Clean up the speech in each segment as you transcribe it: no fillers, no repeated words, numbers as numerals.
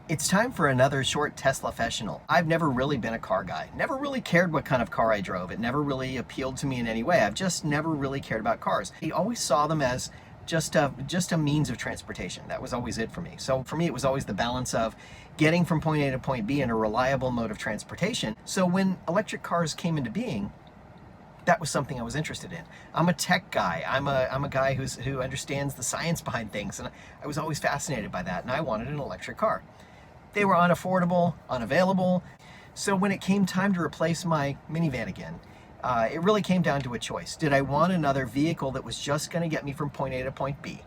It's time for another short tesla-fessional. I've never really been a car guy. Never really cared what kind of car I drove. It never really appealed to me in any way. I've just never really cared about cars. I always saw them as just a means of transportation. That was always it for me. So for me, it was always the balance of getting from point A to point B in a reliable mode of transportation. So when electric cars came into being, that was something I was interested in. I'm a tech guy. I'm a guy who understands the science behind things, and I was always fascinated by that, and I wanted an electric car. They were unaffordable, unavailable. So when it came time to replace my minivan again, it really came down to a choice. Did I want another vehicle that was just going to get me from point A to point B?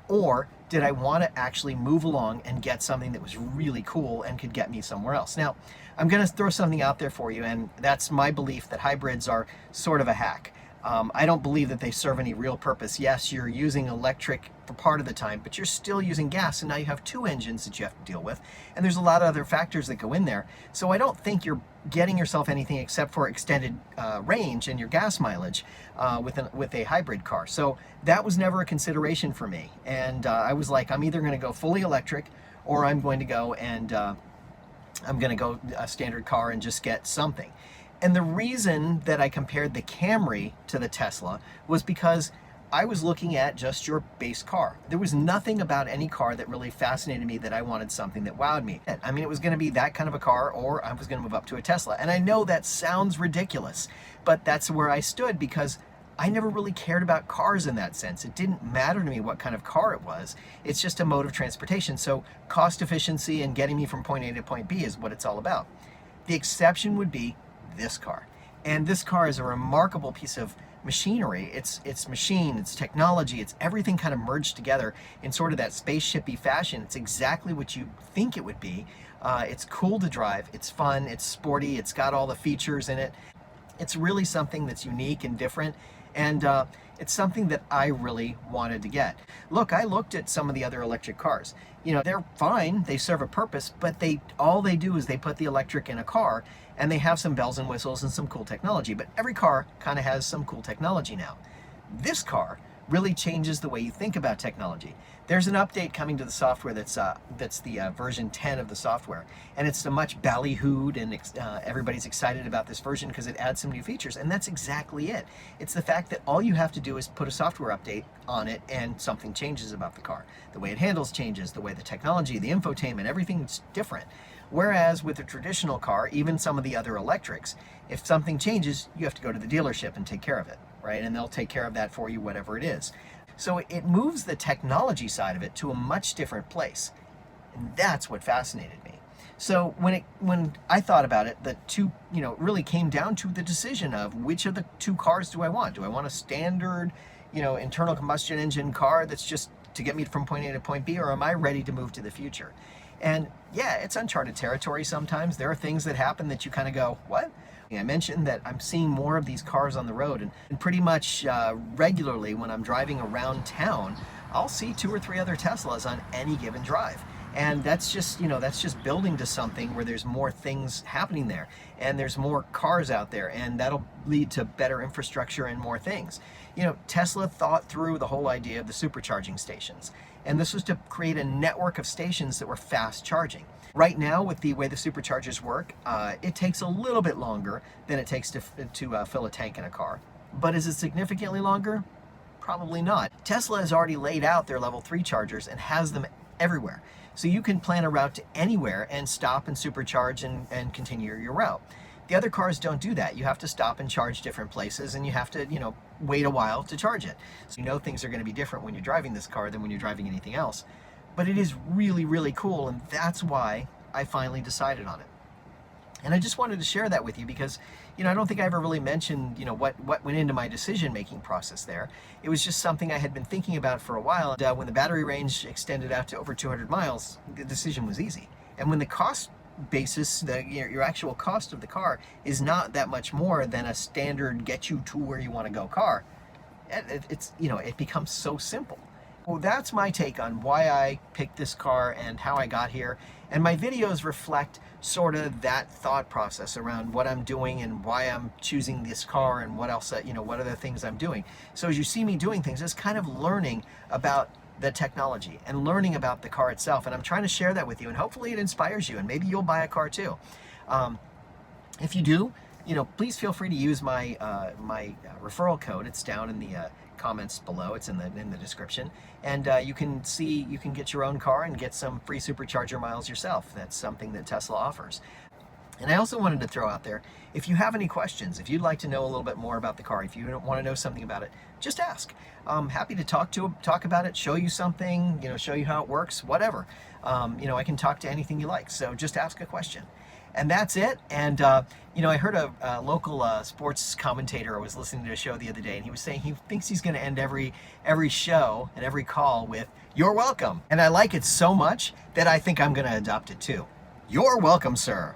Or did I want to actually move along and get something that was really cool and could get me somewhere else? Now, I'm going to throw something out there for you, and that's my belief that hybrids are sort of a hack. I don't believe that they serve any real purpose. Yes, you're using electric for part of the time, but you're still using gas, and now you have two engines that you have to deal with, and there's a lot of other factors that go in there. So I don't think you're getting yourself anything except for extended range and your gas mileage with a hybrid car. So that was never a consideration for me, and I was like, I'm either going to go fully electric, or I'm going to go a standard car and just get something. And the reason that I compared the Camry to the Tesla was because I was looking at just your base car. There was nothing about any car that really fascinated me that I wanted something that wowed me. I mean, it was going to be that kind of a car, or I was going to move up to a Tesla. And I know that sounds ridiculous, but that's where I stood because I never really cared about cars in that sense. It didn't matter to me what kind of car it was. It's just a mode of transportation. So cost efficiency and getting me from point A to point B is what it's all about. The exception would be this car. And this car is a remarkable piece of machinery. It's machine, it's technology, it's everything kind of merged together in sort of that spaceshipy fashion. It's exactly what you think it would be. It's cool to drive, it's fun, it's sporty, it's got all the features in it. It's really something that's unique and different, and it's something that I really wanted to get. Look, I looked at some of the other electric cars. You know, they're fine, they serve a purpose, but all they do is they put the electric in a car, and they have some bells and whistles and some cool technology. But every car kind of has some cool technology now. This car really changes the way you think about technology. There's an update coming to the software that's the version 10 of the software, and it's a much ballyhooed, and everybody's excited about this version because it adds some new features, and that's exactly it. It's the fact that all you have to do is put a software update on it, and something changes about the car. The way it handles changes, the way the technology, the infotainment, everything's different. Whereas with a traditional car, even some of the other electrics, if something changes, you have to go to the dealership and take care of it, right? And they'll take care of that for you, whatever it is. So it moves the technology side of it to a much different place. And that's what fascinated me. So when I thought about it, the two, really came down to the decision of which of the two cars do I want? Do I want a standard, internal combustion engine car that's just to get me from point A to point B, or am I ready to move to the future? And yeah, it's uncharted territory sometimes. There are things that happen that you kind of go, what? I mentioned that I'm seeing more of these cars on the road, and pretty much regularly when I'm driving around town, I'll see 2 or 3 other Teslas on any given drive. And that's just building to something where there's more things happening there, and there's more cars out there, and that'll lead to better infrastructure and more things. Tesla thought through the whole idea of the supercharging stations, and this was to create a network of stations that were fast charging. Right now, with the way the superchargers work, it takes a little bit longer than it takes to fill a tank in a car. But is it significantly longer? Probably not. Tesla has already laid out their level 3 chargers and has them everywhere. So you can plan a route to anywhere and stop and supercharge and continue your route. The other cars don't do that. You have to stop and charge different places, and you have to, wait a while to charge it. So things are going to be different when you're driving this car than when you're driving anything else. But it is really, really cool, and that's why I finally decided on it. And I just wanted to share that with you because, I don't think I ever really mentioned, what went into my decision-making process there. It was just something I had been thinking about for a while. And when the battery range extended out to over 200 miles, the decision was easy. And when the cost basis, your actual cost of the car is not that much more than a standard get you to where you want to go car, it becomes so simple. Well, that's my take on why I picked this car and how I got here. And my videos reflect sort of that thought process around what I'm doing and why I'm choosing this car and what else, what are the things I'm doing. So as you see me doing things, it's kind of learning about the technology and learning about the car itself. And I'm trying to share that with you, and hopefully it inspires you, and maybe you'll buy a car too. If you do, please feel free to use my referral code. It's down in the comments below. It's in the description, and you can get your own car and get some free Supercharger miles yourself. That's something that Tesla offers. And I also wanted to throw out there, if you have any questions, if you'd like to know a little bit more about the car, if you want to know something about it, just ask. I'm happy to talk about it, show you something, show you how it works, whatever. I can talk to anything you like. So just ask a question. And that's it. And, I heard a local sports commentator. I was listening to a show the other day, and he was saying he thinks he's going to end every show and every call with, "You're welcome." And I like it so much that I think I'm going to adopt it too. You're welcome, sir.